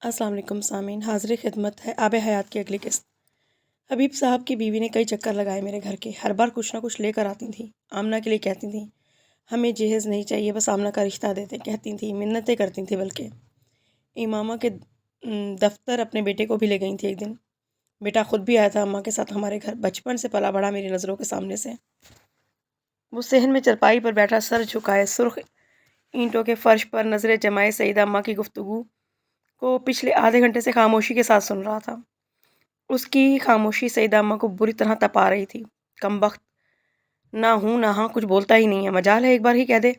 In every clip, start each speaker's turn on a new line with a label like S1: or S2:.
S1: السلام علیکم سامعین، حاضر خدمت ہے آب حیات کی اگلی قسط۔ حبیب صاحب کی بیوی نے کئی چکر لگائے میرے گھر کے، ہر بار کچھ نہ کچھ لے کر آتی تھیں۔ آمنہ کے لیے کہتی تھیں ہمیں جہیز نہیں چاہیے، بس آمنہ کا رشتہ دیتے کہتی تھیں، منتیں کرتی تھیں۔ بلکہ امامہ کے دفتر اپنے بیٹے کو بھی لے گئی تھیں ایک دن۔ بیٹا خود بھی آیا تھا اماں کے ساتھ ہمارے گھر، بچپن سے پلا بڑھا میری نظروں کے سامنے سے۔ وہ صحن میں چرپائی پر بیٹھا، سر جھکائے، سرخ اینٹوں کے فرش پر نظریں جمائے سیدہ اماں کی گفتگو کو پچھلے آدھے گھنٹے سے خاموشی کے ساتھ سن رہا تھا۔ اس کی خاموشی سیدہ اماں کو بری طرح تپا رہی تھی۔ کم بخت، نہ ہوں نہ ہاں، کچھ بولتا ہی نہیں ہے۔ مجال ہے ایک بار ہی کہہ دے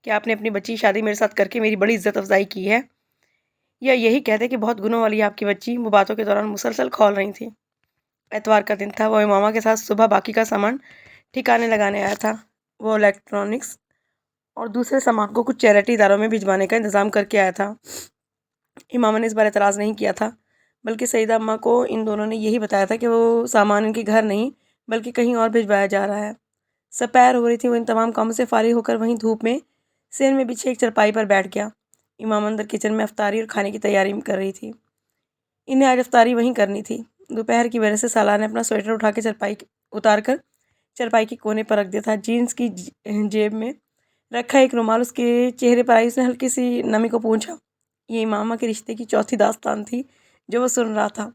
S1: کہ آپ نے اپنی بچی کی شادی میرے ساتھ کر کے میری بڑی عزت افزائی کی ہے، یا یہی کہہ دے کہ بہت گنوں والی آپ کی بچی۔ وہ باتوں کے دوران مسلسل کھول رہی تھی۔ اتوار کا دن تھا۔ وہ امامہ کے ساتھ صبح باقی کا سامان ٹھکانے لگانے آیا تھا۔ وہ الیکٹرانکس اور دوسرے سامان کو کچھ چیریٹی اداروں میں بھجوانے کا انتظام کر کے آیا تھا۔ امامہ نے اس بار اعتراض نہیں کیا تھا، بلکہ سیدہ اماں کو ان دونوں نے یہی بتایا تھا کہ وہ سامان ان کے گھر نہیں بلکہ کہیں اور بھجوایا جا رہا ہے۔ سپیر ہو رہی تھی۔ وہ ان تمام کاموں سے فارغ ہو کر وہیں دھوپ میں صحن میں بچھی ایک چرپائی پر بیٹھ گیا۔ امامہ اندر کچن میں افطاری اور کھانے کی تیاری کر رہی تھی۔ انہیں آج افطاری وہیں کرنی تھی۔ دوپہر کی وجہ سے سالار نے اپنا سویٹر اٹھا کے اتار کر چرپائی کے کونے پر رکھ دیا تھا۔ جینس کی جیب میں رکھا ایک رومال اس کے چہرے پر آئی۔ اس نے ہلکی سی نمی کو پوچھا۔ یہ امامہ کے رشتے کی چوتھی داستان تھی جو وہ سن رہا تھا۔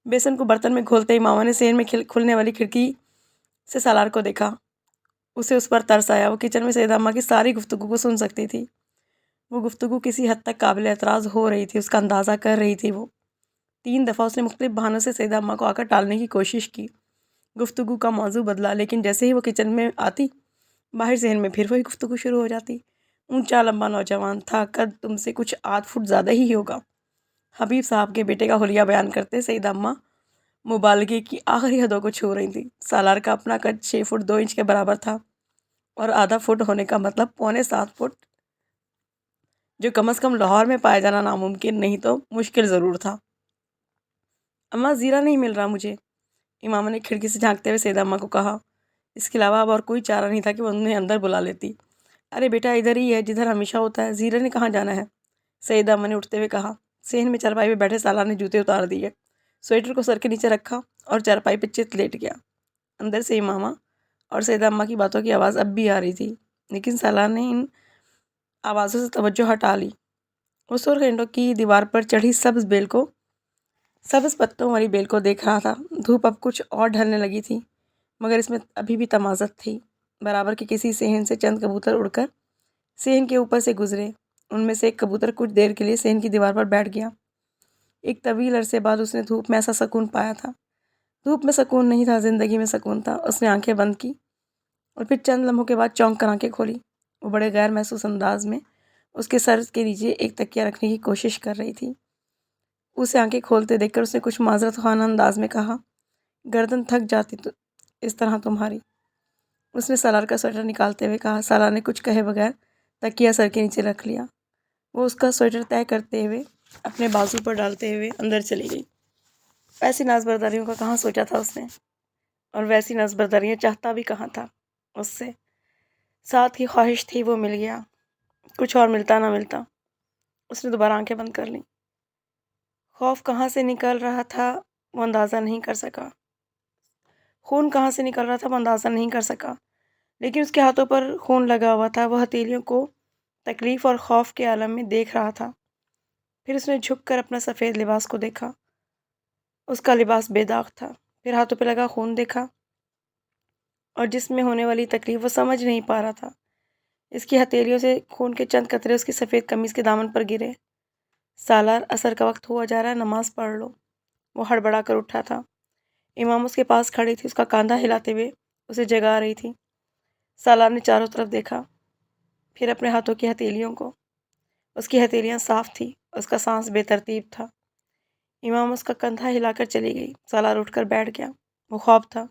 S1: بیسن کو برتن میں گھولتے امامہ نے صحن میں کھلنے والی کھڑکی سے سالار کو دیکھا۔ اسے اس پر ترس آیا۔ وہ کچن میں سیدہ اماں کی ساری گفتگو کو سن سکتی تھی۔ وہ گفتگو کسی حد تک قابل اعتراض ہو رہی تھی، اس کا اندازہ کر رہی تھی وہ۔ 3 دفعہ اس نے مختلف بہانوں سے سیدہ اماں کو آ کر ٹالنے کی کوشش کی۔ گفتگو کا موضوع بدلا، لیکن جیسے ہی وہ کچن میں آتی، باہر ذہن میں پھر وہی گفتگو شروع ہو جاتی۔ اونچا لمبا نوجوان تھا، قد تم سے کچھ آدھ فٹ زیادہ ہی ہوگا۔ حبیب صاحب کے بیٹے کا حلیہ بیان کرتے سیدہ اماں مبالغے کی آخری حدوں کو چھو رہی تھی۔ سالار کا اپنا قد 6 فٹ 2 انچ کے برابر تھا، اور آدھا فٹ ہونے کا مطلب 6.25 فٹ، جو کم از کم لاہور میں پایا جانا ناممکن نہیں تو مشکل ضرور تھا۔ اماں، زیرہ نہیں مل رہا مجھے، امامہ نے کھڑکی سے جھانکتے ہوئے سیدہ اماں کو کہا۔ اس کے علاوہ اب اور کوئی چارہ نہیں تھا کہ وہ انہیں اندر بلا لیتی۔ ارے بیٹا، ادھر ہی ہے جدھر ہمیشہ ہوتا ہے، زیرہ نے کہاں جانا ہے؟ سیدہ اماں نے اٹھتے ہوئے کہا۔ صحن میں چارپائی پہ بیٹھے سالار نے جوتے اتار دیے، سویٹر کو سر کے نیچے رکھا اور چارپائی پہ چت لیٹ گیا۔ اندر سے امامہ اور سیدہ اماں کی باتوں کی آواز اب بھی آ رہی تھی، لیکن سالار نے ان آوازوں سے توجہ ہٹا لی۔ وہ سرخ اینٹوں کی دیوار پر چڑھی سبز پتوں والی بیل کو دیکھ رہا تھا۔ دھوپ اب کچھ اور ڈھلنے لگی تھی، مگر اس میں ابھی بھی تمازت تھی۔ برابر کے کسی صحن سے چند کبوتر اڑ کر صحن کے اوپر سے گزرے۔ ان میں سے ایک کبوتر کچھ دیر کے لیے صحن کی دیوار پر بیٹھ گیا۔ ایک طویل عرصے بعد اس نے دھوپ میں ایسا سکون پایا تھا۔ دھوپ میں سکون نہیں تھا، زندگی میں سکون تھا۔ اس نے آنکھیں بند کی اور پھر چند لمحوں کے بعد چونک کر آنکھیں کھولی۔ وہ بڑے غیر محسوس انداز میں اس کے سر کے نیچے ایک تکیہ رکھنے کی کوشش کر رہی تھی۔ اسے آنکھیں کھولتے دیکھ کر اس نے کچھ معذرت خواہ انداز میں کہا، گردن تھک جاتی تو اس طرح تمہاری۔ اس نے سالار کا سویٹر نکالتے ہوئے کہا۔ سالار نے کچھ کہے بغیر تکیہ سر کے نیچے رکھ لیا۔ وہ اس کا سویٹر طے کرتے ہوئے اپنے بازو پر ڈالتے ہوئے اندر چلی گئی۔ ایسی ناز برداریوں کا کہاں سوچا تھا اس نے، اور ویسی ناز برداریاں چاہتا بھی کہاں تھا اس سے۔ ساتھ ہی خواہش تھی وہ مل گیا، کچھ اور ملتا نہ ملتا۔ اس نے دوبارہ آنکھیں بند کر لیں۔ خوف کہاں سے نکل رہا تھا وہ اندازہ نہیں کر سکا، خون کہاں سے نکل رہا تھا وہ اندازہ نہیں کر سکا، لیکن اس کے ہاتھوں پر خون لگا ہوا تھا۔ وہ ہتھیلیوں کو تکلیف اور خوف کے عالم میں دیکھ رہا تھا۔ پھر اس نے جھک کر اپنا سفید لباس کو دیکھا۔ اس کا لباس بے داغ تھا۔ پھر ہاتھوں پہ لگا خون دیکھا، اور جسم میں ہونے والی تکلیف وہ سمجھ نہیں پا رہا تھا۔ اس کی ہتھیلیوں سے خون کے چند قطرے اس کی سفید قمیص کے دامن پر گرے۔ سالار، عصر کا وقت ہوا جا رہا ہے، نماز پڑھ لو۔ وہ ہڑبڑا کر اٹھا تھا۔ امام اس کے پاس کھڑی تھی، اس کا کاندھا ہلاتے ہوئے اسے جگا رہی تھی۔ سالار نے چاروں طرف دیکھا، پھر اپنے ہاتھوں کی ہتھیلیوں کو۔ اس کی ہتھیلیاں صاف تھی، اس کا سانس بے ترتیب تھا۔ امام اس کا کندھا ہلا کر چلی گئی۔ سالار اٹھ کر بیٹھ گیا۔ وہ خواب تھا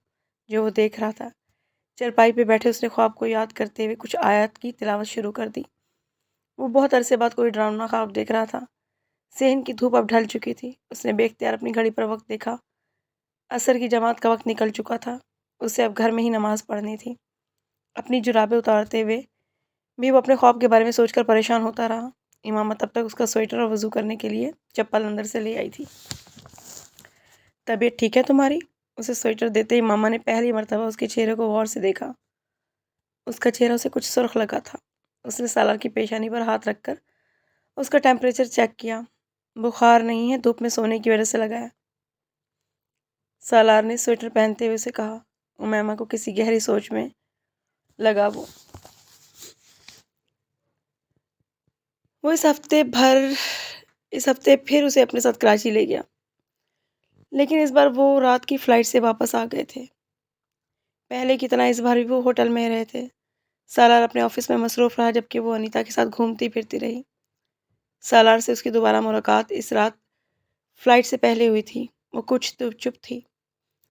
S1: جو وہ دیکھ رہا تھا۔ چرپائی پہ بیٹھے اس نے خواب کو یاد کرتے ہوئے کچھ آیات کی تلاوت شروع کر دی۔ وہ بہت عرصے بعد کوئی ڈراؤنا خواب دیکھ رہا تھا۔ صحن کی دھوپ اب ڈھل چکی تھی۔ اس نے بے اختیار اپنی گھڑی پر وقت دیکھا۔ عصر کی جماعت کا وقت نکل چکا تھا۔ اسے اب گھر میں ہی نماز پڑھنی تھی۔ اپنی جرابیں اتارتے ہوئے بھی وہ اپنے خواب کے بارے میں سوچ کر پریشان ہوتا رہا۔ امامہ تب تک اس کا سویٹر اور وضو کرنے کے لیے چپل اندر سے لے آئی تھی۔ طبیعت ٹھیک ہے تمہاری؟ اسے سویٹر دیتے ہی امامہ نے پہلی مرتبہ اس کے چہرے کو غور سے دیکھا۔ اس کا چہرہ اسے کچھ سرخ لگا تھا۔ اس نے سالار کی پیشانی پر ہاتھ رکھ کر اس کا ٹیمپریچر چیک کیا۔ بخار نہیں ہے، دھوپ میں سونے کی وجہ سے لگا ہے۔ سالار نے سویٹر پہنتے ہوئے اسے کہا۔ امیمہ کو کسی گہری سوچ میں لگا۔ وہ اس ہفتے پھر اسے اپنے ساتھ کراچی لے گیا، لیکن اس بار وہ رات کی فلائٹ سے واپس آ گئے تھے۔ پہلے کی طرح اس بار بھی وہ ہوٹل میں رہے تھے۔ سالار اپنے آفس میں مصروف رہا جبکہ وہ انیتا کے ساتھ گھومتی پھرتی رہی۔ سالار سے اس کی دوبارہ ملاقات اس رات فلائٹ سے پہلے ہوئی تھی۔ وہ کچھ تو چپ تھی،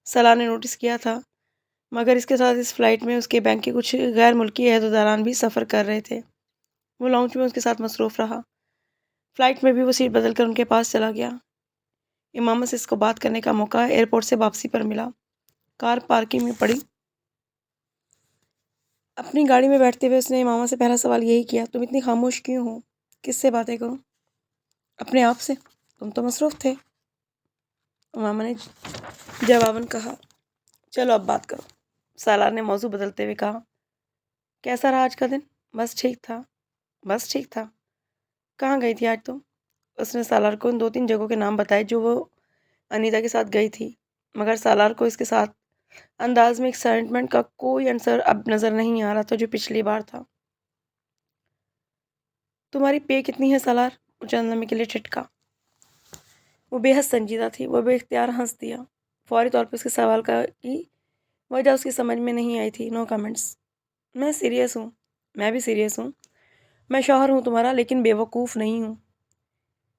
S1: سالار نے نوٹس کیا تھا، مگر اس کے ساتھ اس فلائٹ میں اس کے بینک کے کچھ غیر ملکی عہدیداران بھی سفر کر رہے تھے۔ وہ لاؤنج میں اس کے ساتھ مصروف رہا۔ فلائٹ میں بھی وہ سیٹ بدل کر ان کے پاس چلا گیا۔ امامہ سے اس کو بات کرنے کا موقع ایئرپورٹ سے واپسی پر ملا۔ کار پارکنگ میں پڑی۔ اپنی گاڑی میں بیٹھتے ہوئے اس نے امامہ سے پہلا سوال یہی کیا، تم اتنی خاموش کیوں ہو؟ کس سے باتیں کروں؟ اپنے آپ سے، تم تو مصروف تھے، امامہ نے جواباً کہا۔ چلو اب بات کرو، سالار نے موضوع بدلتے ہوئے کہا۔ کیسا رہا آج کا دن؟ بس ٹھیک تھا۔ کہاں گئی تھی آج تم؟ اس نے سالار کو ان 2-3 جگہوں کے نام بتائے جو وہ انیتا کے ساتھ گئی تھی، مگر سالار کو اس کے ساتھ انداز میں ایکسائٹمنٹ کا کوئی عنصر اب نظر نہیں آ رہا تھا جو پچھلی بار تھا۔ تمہاری پے کتنی ہے سالار؟ وہ چند لمحے کے لیے ٹھٹکا۔ وہ بے حد سنجیدہ تھی۔ وہ بے اختیار ہنس دیا۔ فوری طور پر اس کے سوال کی وجہ اس کی سمجھ میں نہیں آئی تھی۔ نو کمنٹس۔ میں بھی سیریس ہوں۔ میں شوہر ہوں تمہارا، لیکن بے وقوف نہیں ہوں۔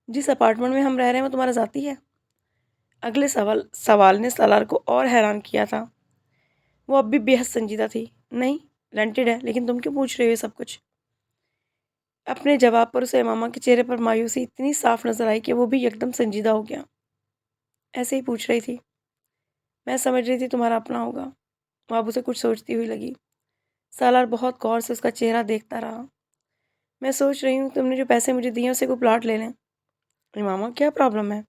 S1: جس اپارٹمنٹ میں ہم رہ رہے ہیں وہ تمہارا ذاتی ہے؟ اگلے سوال نے سالار کو اور حیران کیا تھا۔ وہ اب بھی بے حد سنجیدہ تھی۔ نہیں، رینٹڈ ہے، لیکن تم کیوں پوچھ رہے ہو یہ سب کچھ؟ اپنے جواب پر اسے امامہ کے چہرے پر مایوسی اتنی صاف نظر آئی کہ وہ بھی یکدم سنجیدہ ہو گیا۔ ایسے ہی پوچھ رہی تھی، میں سمجھ رہی تھی تمہارا اپنا ہوگا۔ وہ اب اسے کچھ سوچتی ہوئی لگی۔ سالار بہت غور سے اس کا چہرہ دیکھتا رہا۔ میں سوچ رہی ہوں تم نے جو پیسے مجھے دیے اسے کوئی پلاٹ لے لیں۔ امامہ کیا پرابلم ہے؟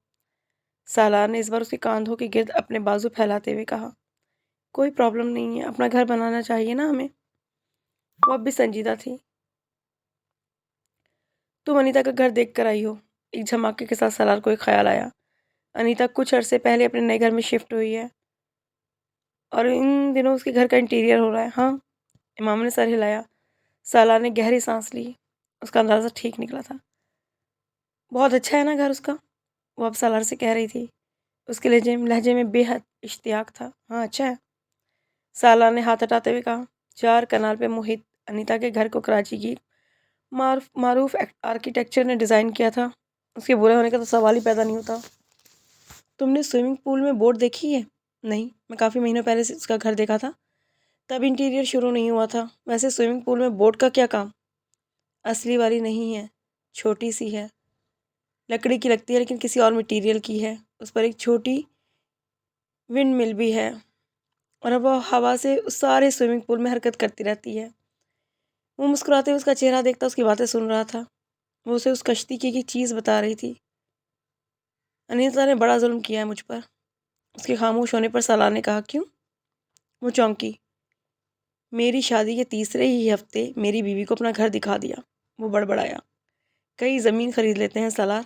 S1: سالار نے اس بار اس کے کاندھوں کے گرد اپنے بازو پھیلاتے ہوئے کہا۔ کوئی پرابلم نہیں ہے، اپنا گھر بنانا چاہیے نا ہمیں۔ وہ اب بھی سنجیدہ تھی۔ تم انیتا کا گھر دیکھ کر آئی ہو؟ ایک جھماکے کے ساتھ سالار کو ایک خیال آیا۔ انیتا کچھ عرصے پہلے اپنے نئے گھر میں شفٹ ہوئی ہے اور ان دنوں اس کے گھر کا انٹیریئر ہو رہا ہے۔ ہاں، امام نے سر ہلایا۔ سالار نے گہری سانس لی۔ اس کا اندازہ ٹھیک نکلا تھا۔ بہت اچھا ہے نا گھر اس کا؟ وہ اب سالار سے کہہ رہی تھی۔ اس کے لہجے میں بے حد اشتیاق تھا۔ ہاں، اچھا ہے، سالار نے ہاتھ ہٹاتے ہوئے کہا۔ 4 کنال پہ محیط انیتا کے گھر کو کراچی کی معروف آرکیٹیکچر نے ڈیزائن کیا تھا۔ اس کے برے ہونے کا تو سوال ہی پیدا نہیں ہوتا۔ تم نے سوئمنگ پول میں بوٹ دیکھی ہے؟ نہیں، میں کافی مہینوں پہلے سے اس کا گھر دیکھا تھا، تب انٹیریئر شروع نہیں ہوا تھا۔ ویسے سوئمنگ پول میں بوٹ کا کیا کام؟ اصلی والی نہیں ہے، چھوٹی سی ہے، لکڑی کی لگتی ہے لیکن کسی اور مٹیریل کی ہے۔ اس پر ایک چھوٹی ونڈ مل بھی ہے اور اب وہ ہوا سے اس سارے سوئمنگ پول میں حرکت کرتی رہتی ہے۔ وہ مسکراتے ہوئے اس کا چہرہ دیکھتا اس کی باتیں سن رہا تھا۔ وہ اسے اس کشتی کی ایک چیز بتا رہی تھی۔ انیتا نے بڑا ظلم کیا ہے مجھ پر۔ اس کے خاموش ہونے پر سالار نے کہا، کیوں؟ وہ چونکی۔ میری شادی کے تیسرے ہی ہفتے میری بیوی کو اپنا گھر دکھا دیا۔ وہ بڑبڑایا۔ کئی زمین خرید لیتے ہیں سالار۔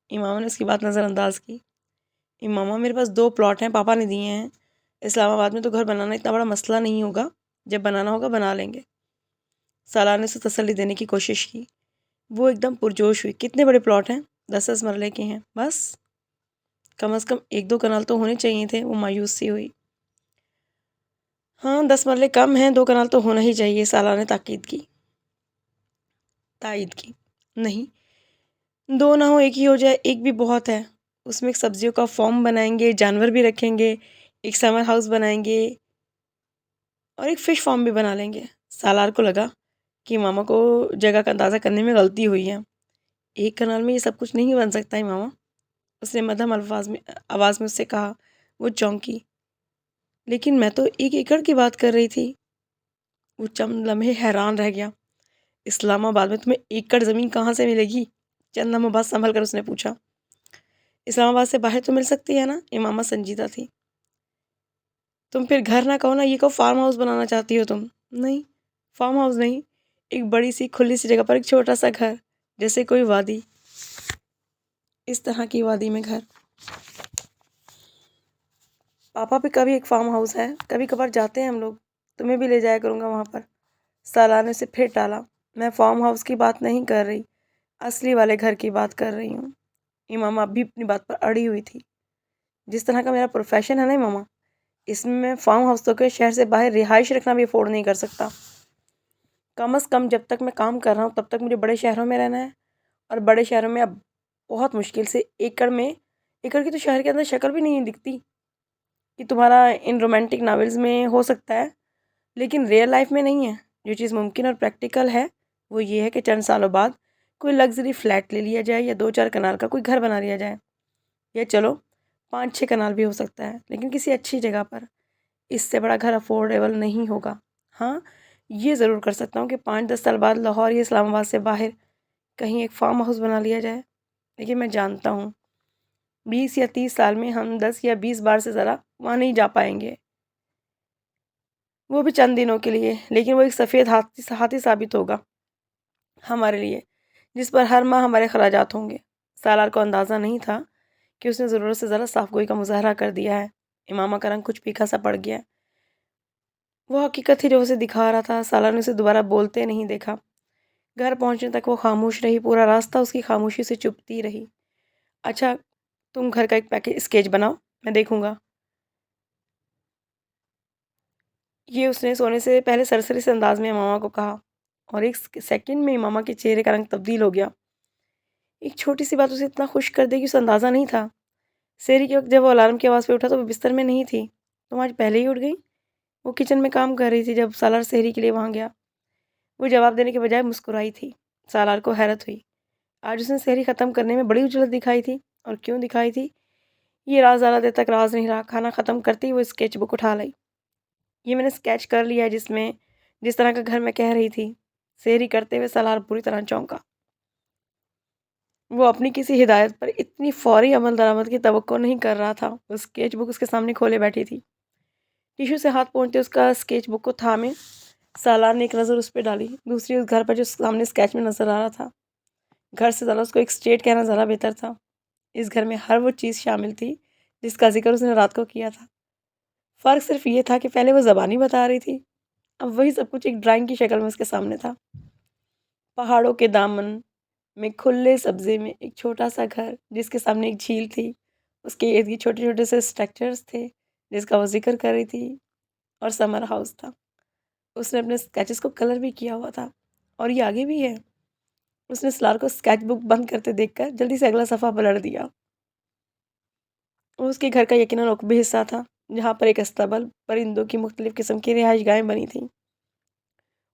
S1: امامہ نے اس کی بات نظر انداز کی۔ امامہ، میرے پاس 2 پلاٹ ہیں، پاپا نے دیے ہیں۔ اسلام آباد میں تو گھر بنانا اتنا بڑا مسئلہ نہیں ہوگا، جب بنانا ہوگا بنا لیں گے۔ سالار نے اسے تسلی دینے کی کوشش کی۔ وہ ایک دم پرجوش ہوئی۔ کتنے بڑے پلاٹ ہیں؟ 10 مرلے کے ہیں بس؟ کم از کم 1-2 کنال تو ہونے چاہیے تھے۔ وہ مایوس سی ہوئی۔ ہاں، 10 مرلے کم ہیں، 2 کنال تو ہونا ہی چاہیے، سالار نے تائید کی۔ نہیں، 2 نہ ہو، 1 ہی ہو جائے، 1 بھی بہت ہے۔ اس میں ایک سبزیوں کا فارم بنائیں گے، جانور بھی رکھیں گے، ایک سمر ہاؤس بنائیں گے اور ایک فش فارم بھی بنا لیں گے۔ سالار کو لگا کہ امامہ کو جگہ کا اندازہ کرنے میں غلطی ہوئی ہے۔ 1 کنال میں یہ سب کچھ نہیں بن سکتا امامہ، اس نے مدھم آواز میں اس سے کہا۔ وہ چونکی۔ لیکن میں تو 1 ایکڑ کی بات کر رہی تھی۔ وہ چند لمحے حیران رہ گیا۔ اسلام آباد میں تمہیں ایکڑ زمین کہاں سے ملے گی؟ چند لمحوں بعد سنبھل کر اس نے پوچھا۔ اسلام آباد سے باہر تو مل سکتی ہے نا؟ امامہ سنجیدہ تھی۔ تم پھر گھر نہ کہو نا، یہ کہو فارم ہاؤس بنانا چاہتی ہو تم؟ نہیں، فارم ہاؤس نہیں، ایک بڑی سی کھلی سی جگہ پر ایک چھوٹا سا گھر، جیسے کوئی وادی، اس طرح کی وادی میں گھر۔ پاپا بھی کبھی ایک فارم ہاؤس ہے، کبھی کبھار جاتے ہیں ہم لوگ، تمہیں بھی لے جایا کروں گا وہاں پر۔ سالار نے اسے پھر ٹالا۔ میں فارم ہاؤس کی بات نہیں کر رہی، اصلی والے گھر کی بات کر رہی ہوں۔ امامہ اب بھی اپنی بات پر اڑی ہوئی تھی۔ جس طرح کا میرا پروفیشن ہے نا امامہ، اس میں فارم ہاؤس تو کے شہر سے باہر رہائش رکھنا بھی افورڈ نہیں کر سکتا۔ کم از کم جب تک میں کام کر رہا ہوں تب تک مجھے بڑے شہروں میں رہنا ہے، اور بڑے شہروں میں اب بہت مشکل سے ایکڑ کی تو شہر کے اندر شکل بھی نہیں دکھتی، کہ تمہارا ان رومانٹک ناولز میں ہو سکتا ہے لیکن ریئل لائف میں نہیں ہے۔ جو چیز ممکن اور پریکٹیکل ہے وہ یہ ہے کہ چند سالوں بعد کوئی لگژری فلیٹ لے لیا جائے، یا 2-4 کنال کا کوئی گھر بنا لیا جائے، یا چلو 5-6 کنال بھی ہو سکتا ہے، لیکن کسی اچھی جگہ پر۔ اس سے بڑا گھر افورڈیبل نہیں ہوگا۔ ہاں، یہ ضرور کر سکتا ہوں کہ 5-10 سال بعد لاہور یا اسلام آباد سے باہر کہیں ایک فارم ہاؤس بنا لیا جائے، لیکن میں جانتا ہوں 20 یا 30 سال میں ہم 10 یا 20 بار سے ذرا وہاں نہیں جا پائیں گے، وہ بھی چند دنوں کے لیے، لیکن وہ ایک سفید ہاتھی ثابت ہوگا ہمارے لیے، جس پر ہر ماہ ہمارے اخراجات ہوں گے۔ سالار کو اندازہ نہیں تھا کہ اس نے ضرورت سے زیادہ صاف گوئی کا مظاہرہ کر دیا ہے۔ امامہ کا رنگ کچھ پھیکا سا پڑ گیا۔ وہ حقیقت تھی جو اسے دکھا رہا تھا۔ سالار نے اسے دوبارہ بولتے نہیں دیکھا۔ گھر پہنچنے تک وہ خاموش رہی، پورا راستہ اس کی خاموشی سے چپتی رہی۔ اچھا، تم گھر کا ایک پیکج اسکیچ بناؤ، میں دیکھوں گا۔ یہ اس نے سونے سے پہلے سرسری سے انداز میں امامہ کو کہا، اور ایک سیکنڈ میں امامہ کے چہرے کا رنگ تبدیل ہو گیا۔ ایک چھوٹی سی بات اسے اتنا خوش کر دے گی، اسے اندازہ نہیں تھا۔ سحری کے وقت جب وہ الارم کی آواز پہ اٹھا تو وہ بستر میں نہیں تھی۔ تم آج پہلے ہی اٹھ گئی؟ وہ کچن میں کام کر رہی تھی جب سالار سحری کے لیے وہاں گیا۔ وہ جواب دینے کے بجائے مسکرائی تھی۔ سالار کو حیرت ہوئی۔ آج اس نے سحری ختم کرنے میں بڑی عجلت دکھائی تھی، اور کیوں دکھائی تھی یہ راز زیادہ دیر تک راز نہیں رہا۔ کھانا ختم کرتے ہی وہ اسکیچ بک اٹھا لائی۔ یہ میں نے اسکیچ کر لیا ہے جس طرح کا گھر میں کہہ رہی تھی۔ سحری کرتے ہوئے سالار بری طرح چونکا۔ وہ اپنی کسی ہدایت پر اتنی فوری عمل درآمد کی توقع نہیں کر رہا تھا۔ وہ اسکیچ بک اس کے سامنے کھولے بیٹھی تھی۔ ٹیشو سے ہاتھ پونچھتے اس کا اسکیچ بک کو تھامے سالار نے ایک نظر اس پہ ڈالی، دوسری اس گھر پر جو سامنے اسکیچ میں نظر آ رہا تھا۔ گھر سے زیادہ اس کو ایک اسٹیٹ کہنا زیادہ بہتر تھا۔ اس گھر میں ہر وہ چیز شامل تھی جس کا ذکر اس نے رات کو کیا تھا۔ فرق صرف یہ تھا کہ پہلے وہ زبانی بتا رہی تھی، اب وہی سب کچھ ایک ڈرائنگ کی شکل میں اس کے سامنے تھا۔ پہاڑوں کے دامن میں کھلے سبزے میں ایک چھوٹا سا گھر، جس کے سامنے ایک جھیل تھی، اس کے ارد گرد چھوٹے چھوٹے سے اسٹرکچرز تھے جس کا وہ ذکر کر رہی تھی، اور سمر ہاؤس تھا۔ اس نے اپنے اسکیچز کو کلر بھی کیا ہوا تھا، اور یہ آگے بھی ہے۔ اس نے سالار کو اسکیچ بک بند کرتے دیکھ کر جلدی سے اگلا صفحہ پلٹ دیا۔ وہ اس کے گھر کا یقیناً عقبی حصہ تھا، جہاں پر ایک استبل، پرندوں کی مختلف قسم کی رہائش گاہیں بنی تھیں،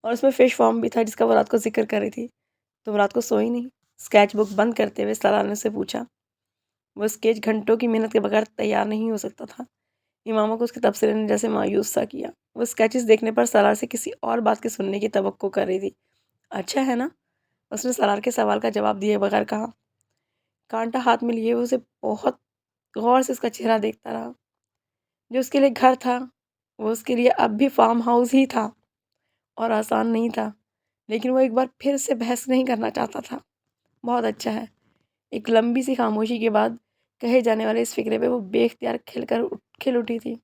S1: اور اس میں فش فارم بھی تھا جس کا وہ رات کو ذکر کر رہی تھی۔ تم رات کو سوئی نہیں؟ اسکیچ بک بند کرتے ہوئے سالار نے سے پوچھا۔ وہ اسکیچ گھنٹوں کی محنت کے بغیر تیار نہیں ہو سکتا تھا۔ امامہ کو اس کے تبصرے نے جیسے مایوس سا کیا۔ وہ اسکیچز دیکھنے پر سالار سے کسی اور بات کے سننے کی توقع کر رہی تھی۔ اچھا ہے نا؟ اس نے سالار کے سوال کا جواب دیے بغیر کہا۔ کانٹا ہاتھ میں لیے اسے بہت غور سے اس کا چہرہ دیکھتا رہا۔ جو اس کے لیے گھر تھا وہ اس کے لیے اب بھی فارم ہاؤس ہی تھا، اور آسان نہیں تھا، لیکن وہ ایک بار پھر سے بحث نہیں کرنا چاہتا تھا۔ بہت اچھا ہے۔ ایک لمبی سی خاموشی کے بعد کہے جانے والے اس فکرے پہ وہ بے اختیار کھل اٹھی تھی۔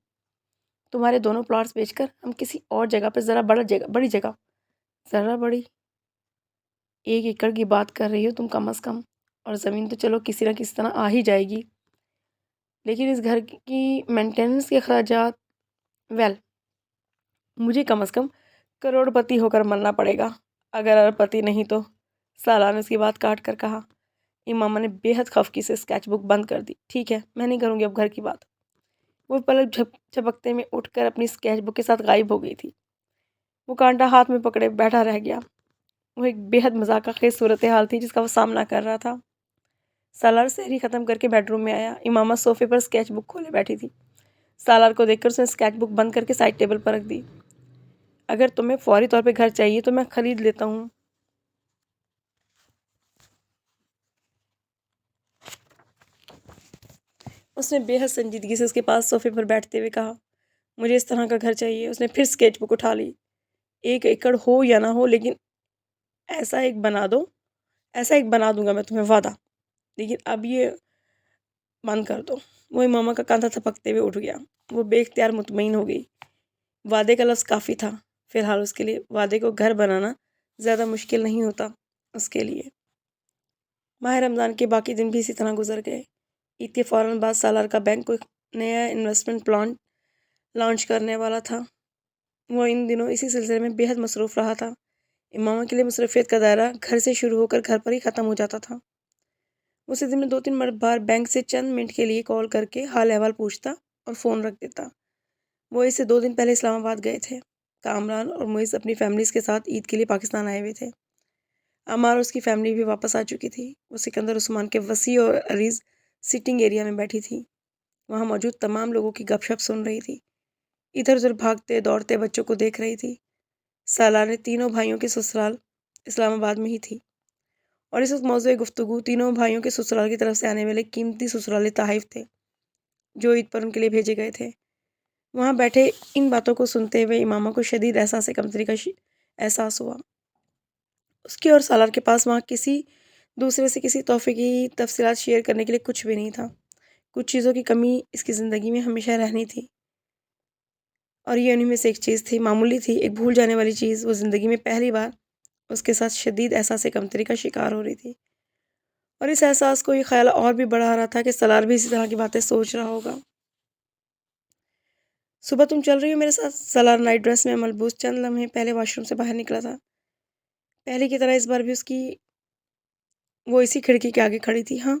S1: تمہارے دونوں پلاٹس بیچ کر ہم کسی اور جگہ پر بڑی جگہ، ذرا بڑی 1 ایکڑ کی بات کر رہی ہو تم کم از کم، اور زمین تو چلو کسی نہ کسی طرح آ ہی جائے گی، لیکن اس گھر کی مینٹیننس کے اخراجات، مجھے کم از کم کروڑ پتی ہو کر مرنا پڑے گا، اگر ارب پتی نہیں تو۔ سالار نے اس کی بات کاٹ کر کہا۔ امامہ نے بے حد خفگی سے اسکیچ بک بند کر دی۔ ٹھیک ہے، میں نہیں کروں گی اب گھر کی بات۔ وہ پلک جھپکتے میں اٹھ کر اپنی اسکیچ بک کے ساتھ غائب ہو گئی تھی۔ وہ کانٹا ہاتھ میں پکڑے بیٹھا رہ گیا۔ وہ ایک بے حد مذاقہ خیز صورتحال تھی جس کا وہ سامنا کر رہا تھا۔ سالار سحری ختم کر کے بیڈ روم میں آیا۔ امامہ صوفے پر اسکیچ بک کھولے بیٹھی تھی۔ سالار کو دیکھ کر اس نے اسکیچ بک بند کر کے سائڈ ٹیبل پر رکھ دی۔ اگر تمہیں فوری طور پہ گھر چاہیے تو میں خرید لیتا ہوں۔ اس نے بے حد سنجیدگی سے اس کے پاس صوفے پر بیٹھتے ہوئے کہا، مجھے اس طرح کا گھر چاہیے۔ اس نے پھر اسکیچ بک اٹھا لی۔ 1 ایکڑ ہو یا نہ ہو، لیکن ایسا ایک بنا دوں گا میں تمہیں، وعدہ۔ لیکن اب یہ بند کر دو۔ وہ امامہ کا کاندھا تھپکتے ہوئے اٹھ گیا۔ وہ بے اختیار مطمئن ہو گئی۔ وعدے کا لفظ کافی تھا فی الحال اس کے لیے۔ وعدے کو گھر بنانا زیادہ مشکل نہیں ہوتا اس کے لیے۔ ماہ رمضان کے باقی دن بھی اسی طرح گزر گئے۔ عید کے فوراً بعد سالار کا بینک کوئی نیا انویسٹمنٹ پلان لانچ کرنے والا تھا۔ وہ ان دنوں اسی سلسلے میں بے حد مصروف رہا تھا۔ امامہ کے لیے مصروفیت کا دائرہ گھر سے شروع ہو کر گھر پر ہی ختم ہو جاتا تھا۔ اسے دن میں 2-3 بار بینک سے چند منٹ کے لیے کال کر کے حال احوال پوچھتا اور فون رکھ دیتا۔ وہ اس سے 2 دن پہلے اسلام آباد گئے تھے۔ کامران اور معز اپنی فیملیز کے ساتھ عید کے لیے پاکستان آئے ہوئے تھے۔ عمار اور اس کی فیملی بھی واپس آ چکی تھی۔ وہ سکندر عثمان کے وسیع اور عریض سٹنگ ایریا میں بیٹھی تھی۔ وہاں موجود تمام لوگوں کی گپ شپ سن رہی تھی، ادھر ادھر بھاگتے دوڑتے بچوں کو دیکھ رہی تھی۔ سالار تینوں بھائیوں کے سسرال اسلام آباد میں ہی تھی، اور اس وقت موضوع گفتگو تینوں بھائیوں کے سسرال کی طرف سے آنے والے قیمتی سسرالی تحائف تھے جو عید پر ان کے لیے بھیجے گئے تھے۔ وہاں بیٹھے ان باتوں کو سنتے ہوئے امامہ کو شدید احساس کمتری کا احساس ہوا۔ اس کے اور سالار کے پاس وہاں کسی دوسرے سے کسی تحفے کی تفصیلات شیئر کرنے کے لیے کچھ بھی نہیں تھا۔ کچھ چیزوں کی کمی اس کی زندگی میں ہمیشہ رہنی تھی، اور یہ انہی میں سے ایک چیز تھی، معمولی تھی، ایک بھول جانے والی چیز۔ وہ زندگی میں پہلی بار اس کے ساتھ شدید احساس کمتری کا شکار ہو رہی تھی، اور اس احساس کو یہ خیال اور بھی بڑھا رہا تھا کہ سالار بھی اسی طرح کی باتیں سوچ رہا ہوگا۔ صبح تم چل رہی ہو میرے ساتھ؟ سالار نائٹ ڈریس میں ملبوس چند لمحے پہلے واش روم سے باہر نکلا تھا۔ پہلے کی طرح اس بار بھی وہ اسی کھڑکی کے آگے کھڑی تھی۔ ہاں،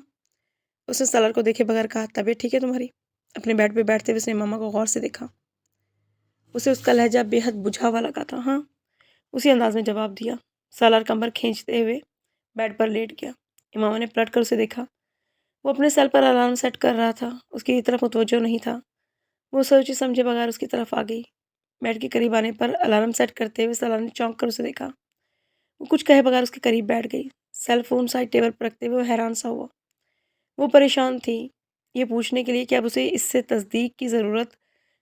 S1: اس نے سالار کو دیکھے بغیر کہا۔ طبیعت ٹھیک ہے تمہاری؟ اپنے بیڈ پہ بیٹھتے ہوئے اس نے امامہ کو غور سے دیکھا۔ اسے اس کا لہجہ بے حد بجھاوا لگا تھا۔ ہاں، اسی انداز میں جواب دیا۔ سالار کمر کھینچتے ہوئے بیڈ پر لیٹ گیا۔ امامہ نے پلٹ کر اسے دیکھا۔ وہ اپنے سیل پر الارم سیٹ کر رہا تھا، اس کی طرف متوجہ نہیں تھا۔ وہ سوچے سمجھے بغیر اس کی طرف آ گئی۔ بیڈ کے قریب آنے پر الارم سیٹ کرتے ہوئے سالار نے چونک کر اسے دیکھا۔ وہ کچھ کہے بغیر اس کے قریب بیٹھ گئی۔ سیل فون سائڈ ٹیبل پر رکھتے ہوئے وہ حیران سا ہوا۔ وہ پریشان تھی یہ پوچھنے کے لیے کہ اب اسے اس سے تصدیق کی ضرورت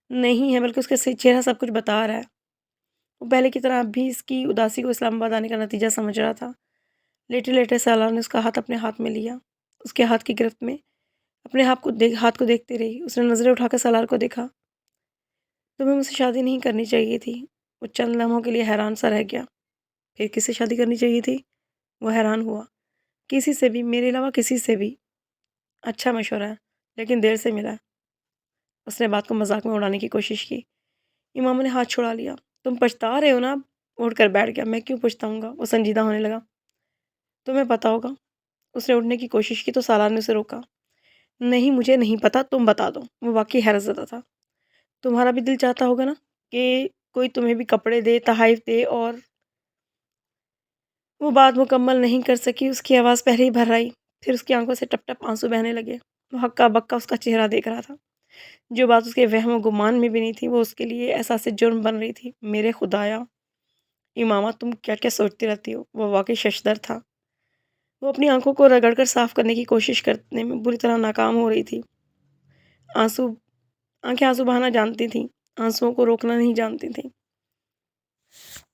S1: نہیں ہے، بلکہ اس کا چہرہ سب کچھ بتا رہا ہے۔ وہ پہلے کی طرح اب بھی اس کی اداسی کو اسلام آباد آنے کا نتیجہ سمجھ رہا تھا۔ لیٹے لیٹے سالار نے اس کا ہاتھ اپنے ہاتھ میں لیا۔ اس کے ہاتھ کی گرفت میں اپنے ہاتھ کو دیکھتے رہی۔ اس نے نظریں اٹھا کر سالار کو دیکھا۔ تمہیں مجھ سے شادی نہیں کرنی چاہیے تھی۔ وہ چند لمحوں کے لیے حیران سا رہ گیا۔ پھر کس سے شادی کرنی چاہیے تھی؟ وہ حیران ہوا۔ کسی سے بھی، میرے علاوہ کسی سے بھی۔ اچھا مشورہ ہے، لیکن دیر سے ملا ہے۔ اس نے بات کو مذاق میں اڑانے کی کوشش کی۔ امامہ نے ہاتھ چھڑا لیا۔ تم پچھتا رہے ہو نا؟ اب اٹھ کر بیٹھ گیا۔ میں کیوں پچھتاؤں گا؟ وہ سنجیدہ ہونے لگا۔ تمہیں پتا ہوگا۔ اس نے اٹھنے کی کوشش کی تو سالار نے اسے روکا۔ نہیں، مجھے نہیں پتا، تم بتا دو۔ وہ واقعی حیرت زدہ تھا۔ تمہارا بھی دل چاہتا ہوگا نا کہ کوئی تمہیں بھی کپڑے دے، تحائف دے، اور وہ بات مکمل نہیں کر سکی۔ اس کی آواز پہلے ہی بھر آئی، پھر اس کی آنکھوں سے ٹپ ٹپ آنسو بہنے لگے۔ وہ ہکا بکا اس کا چہرہ دیکھ رہا تھا۔ جو بات اس کے وہم و گمان میں بھی نہیں تھی، وہ اس کے لیے احساس جرم بن رہی تھی۔ میرے خدایا امامہ، تم کیا کیا سوچتی رہتی ہو؟ وہ واقعی ششدر تھا۔ وہ اپنی آنکھوں کو رگڑ کر صاف کرنے کی کوشش کرنے میں بری طرح ناکام ہو رہی تھی۔ آنکھیں آنسو بہانا جانتی تھیں، آنسوؤں کو روکنا نہیں جانتی تھیں۔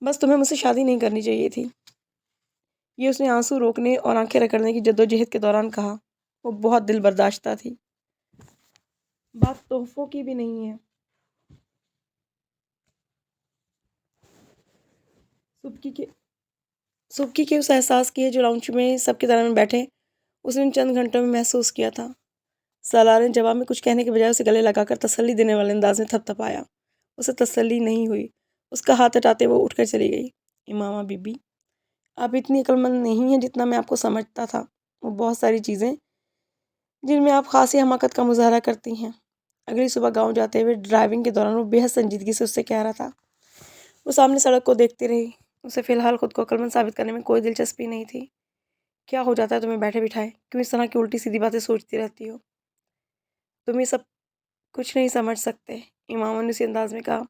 S1: بس تمہیں مجھ سے شادی نہیں کرنی چاہیے تھی، یہ اس نے آنسو روکنے اور آنکھیں رگڑنے کی جدوجہد کے دوران کہا۔ وہ بہت دل برداشتہ تھی۔ بات تحفوں کی بھی نہیں ہے۔ صبح کے اس احساس کی ہے جو لاؤنج میں سب کے درمیان بیٹھے اس نے ان چند گھنٹوں میں محسوس کیا تھا۔ سالار نے جواب میں کچھ کہنے کے بجائے اسے گلے لگا کر تسلی دینے والے انداز میں تھپ تھپایا۔ اسے تسلی نہیں ہوئی۔ اس کا ہاتھ ہٹاتے وہ اٹھ کر چلی گئی۔ امامہ بی بی، آپ اتنی عقل مند نہیں ہیں جتنا میں آپ کو سمجھتا تھا۔ وہ بہت ساری چیزیں جن میں آپ خاصی حماقت کا مظاہرہ کرتی ہیں۔ اگلی صبح گاؤں جاتے ہوئے ڈرائیونگ کے دوران وہ بے حد سنجیدگی سے اس سے کہہ رہا تھا۔ وہ سامنے سڑک کو دیکھتی رہی۔ اسے فی الحال خود کو عقل مند ثابت کرنے میں کوئی دلچسپی نہیں تھی۔ کیا ہو جاتا ہے تمہیں بیٹھے بٹھائے؟ کیوں اس طرح کی الٹی سیدھی باتیں سوچتی رہتی ہو؟ تم یہ سب کچھ نہیں سمجھ سکتے، امامہ نے اسی انداز میں کہا۔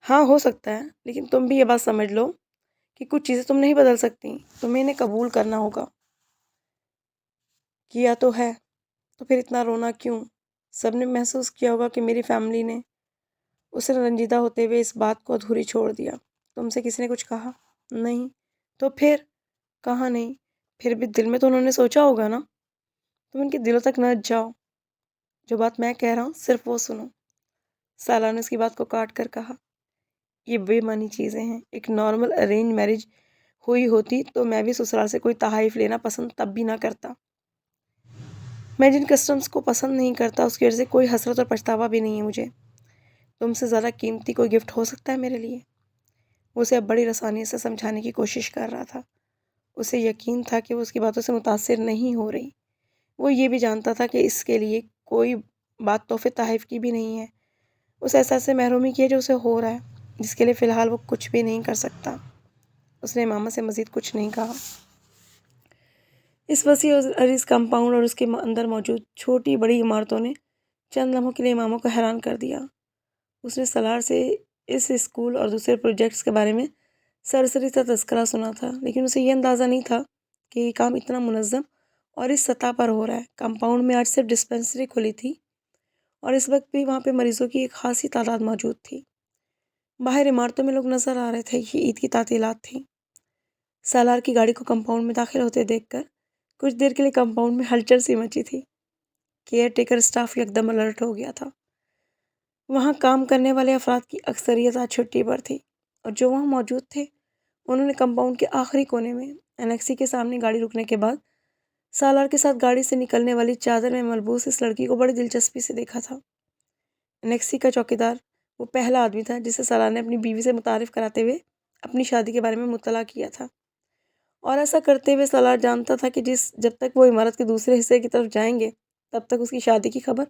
S1: ہاں، ہو سکتا ہے، لیکن تم بھی یہ بات سمجھ لو کہ کچھ چیزیں تم نہیں بدل سکتی۔ تمہیں انہیں قبول کرنا ہوگا۔ کیا تو ہے، تو پھر اتنا رونا کیوں؟ سب نے محسوس کیا ہوگا کہ میری فیملی نے اسے رنجیدہ ہوتے ہوئے اس بات کو ادھوری چھوڑ دیا۔ تم سے کسی نے کچھ کہا؟ نہیں۔ تو پھر؟ کہا نہیں۔ پھر بھی دل میں تو انہوں نے سوچا ہوگا نا۔ تم ان کے دلوں تک نہ جاؤ، جو بات میں کہہ رہا ہوں صرف وہ سنو۔ سالہ نے اس کی بات کو کاٹ کر کہا، یہ بے معنی چیزیں ہیں۔ ایک نارمل ارینج میرج ہوئی ہوتی تو میں بھی سسرال سے کوئی تحائف لینا پسند تب بھی نہ کرتا۔ میں جن کسٹمز کو پسند نہیں کرتا اس کی وجہ سے کوئی حسرت اور پچھتاوا بھی نہیں ہے مجھے۔ تم سے زیادہ قیمتی کوئی گفٹ ہو سکتا ہے میرے لیے؟ وہ اسے اب بڑی رسانی سے سمجھانے کی کوشش کر رہا تھا۔ اسے یقین تھا کہ وہ اس کی باتوں سے متاثر نہیں ہو رہی۔ وہ یہ بھی جانتا تھا کہ اس کے لیے کوئی بات تحفے تحائف کی بھی نہیں ہے۔ اس احساس سے محرومی کی ہے جو اسے ہو رہا ہے، جس کے لیے فی الحال وہ کچھ بھی نہیں کر سکتا۔ اس نے امامہ سے مزید کچھ نہیں کہا۔ اس وسیع اور عریض کمپاؤنڈ اور اس کے اندر موجود چھوٹی بڑی عمارتوں نے چند لمحوں کے لیے امامہ کو حیران کر دیا۔ اس نے سالار سے اس اسکول اور دوسرے پروجیکٹس کے بارے میں سرسری سا تذکرہ سنا تھا، لیکن اسے یہ اندازہ نہیں تھا کہ یہ کام اتنا منظم اور اس سطح پر ہو رہا ہے۔ کمپاؤنڈ میں آج صرف ڈسپنسری کھلی تھی اور اس وقت بھی وہاں پہ مریضوں کی ایک خاصی تعداد موجود تھی۔ باہر عمارتوں میں لوگ نظر آ رہے تھے۔ یہ عید کی تعطیلات تھیں۔ سالار کی گاڑی کو کمپاؤنڈ میں داخل ہوتے دیکھ کر کچھ دیر کے لیے کمپاؤنڈ میں ہلچل سی مچی تھی۔ کیئر ٹیکر اسٹاف یکدم الرٹ ہو گیا تھا۔ وہاں کام کرنے والے افراد کی اکثریت آج چھٹی پر تھی، اور جو وہاں موجود تھے انہوں نے کمپاؤنڈ کے آخری کونے میں انیکسی کے سامنے گاڑی رکنے کے بعد سالار کے ساتھ گاڑی سے نکلنے والی چادر میں ملبوس اس لڑکی کو بڑی دلچسپی سے دیکھا تھا۔ انیکسی کا چوکیدار وہ پہلا آدمی تھا جسے سالار نے اپنی بیوی سے متعارف کراتے ہوئے اپنی شادی کے بارے میں مطلع کیا تھا، اور ایسا کرتے ہوئے سالار جانتا تھا کہ جب تک وہ عمارت کے دوسرے حصے کی طرف جائیں گے تب تک اس کی شادی کی خبر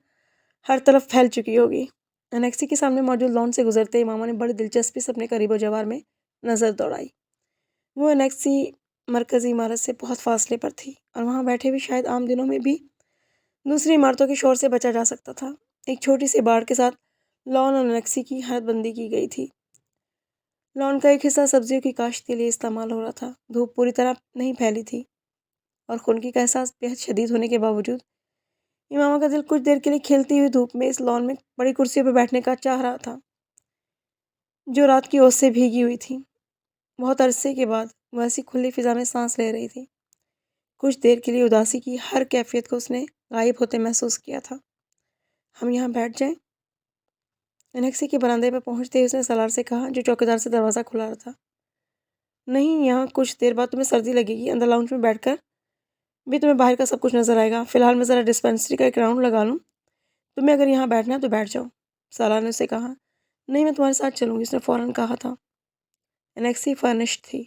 S1: ہر طرف پھیل چکی ہوگی۔ انیکسی کے سامنے موجود لان سے گزرتے امامہ نے بڑی دلچسپی سے اپنے قریب و جوار میں نظر دوڑائی۔ وہ انیکسی مرکزی عمارت سے بہت فاصلے پر تھی، اور وہاں بیٹھے بھی شاید عام دنوں میں بھی دوسری عمارتوں کے شور سے بچا جا سکتا تھا۔ ایک چھوٹی سی باڑ کے ساتھ لان اور انیکسی کی حد بندی کی گئی تھی۔ لان کا ایک حصہ سبزیوں کی کاشت کے لیے استعمال ہو رہا تھا۔ دھوپ پوری طرح نہیں پھیلی تھی، اور خنکی کا احساس بے حد شدید ہونے کے باوجود امامہ کا دل کچھ دیر کے لیے کھلتی ہوئی دھوپ میں اس لان میں بڑی کرسیوں پہ بیٹھنے کا چاہ رہا تھا، جو رات کی اوس سے بھیگی ہوئی تھی۔ بہت عرصے کے بعد وہ ایسی کھلی فضا میں سانس لے رہی تھی۔ کچھ دیر کے لیے اداسی کی ہر کیفیت کو اس نے غائب ہوتے محسوس کیا تھا۔ ہم یہاں بیٹھ جائیں؟ انیکسی کے برآمدے پہ پہنچتے ہی اس نے سالار سے کہا، جو چوکیدار سے دروازہ کھلا رہا تھا۔ نہیں، یہاں کچھ دیر بعد تمہیں سردی لگے گی۔ اندر لاؤنج میں بیٹھ کر بھی تمہیں باہر کا سب کچھ نظر آئے گا۔ فی الحال میں ذرا ڈسپنسری کا ایک راؤنڈ لگا لوں، تمہیں اگر یہاں بیٹھنا ہے تو بیٹھ جاؤ۔ سالار نے اسے کہا۔ نہیں، میں تمہارے ساتھ چلوں گی، اس نے فوراً کہا تھا۔ انیکسی فرنشڈ تھی۔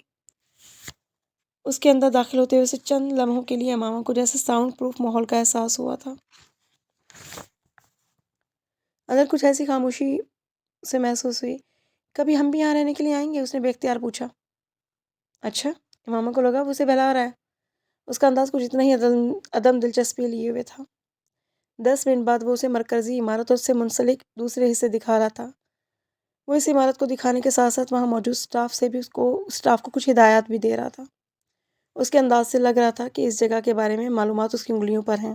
S1: اس کے اندر داخل ہوتے ہوئے اسے چند لمحوں کے لیے امامہ کو جیسے ساؤنڈ پروف ماحول کا احساس ہوا تھا۔ اندر کچھ ایسی خاموشی سے محسوس ہوئی۔ کبھی ہم بھی یہاں رہنے کے لیے آئیں گے؟ اس نے بے اختیار پوچھا۔ اچھا؟ امامہ کو لگا وہ اسے بہلا رہا ہے۔ اس کا انداز کچھ اتنا ہی عدم دلچسپی لیے ہوئے تھا۔ 10 منٹ بعد وہ اسے مرکزی عمارت اور اس سے منسلک دوسرے حصے دکھا رہا تھا۔ وہ اس عمارت کو دکھانے کے ساتھ ساتھ وہاں موجود اسٹاف کو کچھ ہدایات بھی دے رہا تھا۔ اس کے انداز سے لگ رہا تھا کہ اس جگہ کے بارے میں معلومات اس کی انگلیوں پر ہیں۔